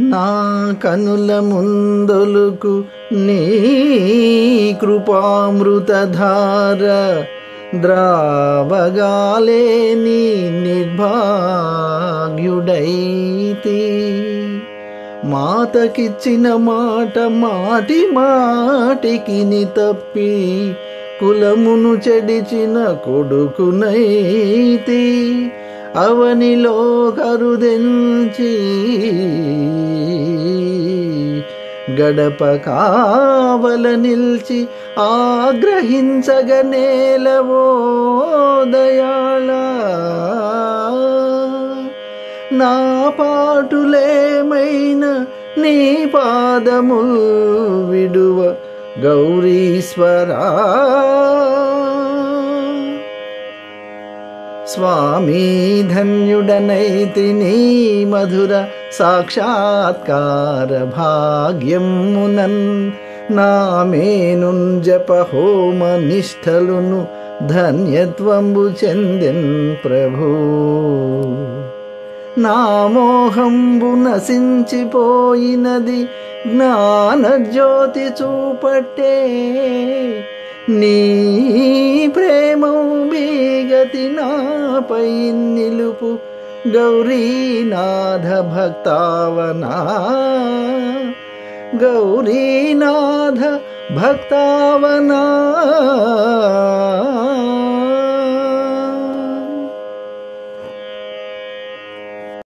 నా కనుల ముందొలుకు నీ కృపామృతధార ద్రావగాలేని నిర్భాగ్యుడైతి. మాతకిచ్చిన మాట మాటి మాటికి తప్పి కులమును చెడిచిన కొడుకునైతి. అవనిలో కరుదెంచి గడప కావల నిల్చి ఆగ్రహించగ నేలవో దయాళ. నా పాటులేమైన నీ పాదముల్ విడువ గౌరీశ్వరా. స్వామి ధన్యుడనైతి నీ మధుర సాక్షాత్కార భాగ్యమునన్. నామేనున్ జప హోమ నిష్ఠలును ధన్యత్వంబు చెందెన్ ప్రభు. నా మోహంబు నశించిపోయినది జ్ఞానజ్యోతి చూపట్టే. నీ ప్రేమౌ బీగతి నాపై నిలుపు గౌరీనాథ భక్తావనా. గౌరీనాథ భక్తావనా.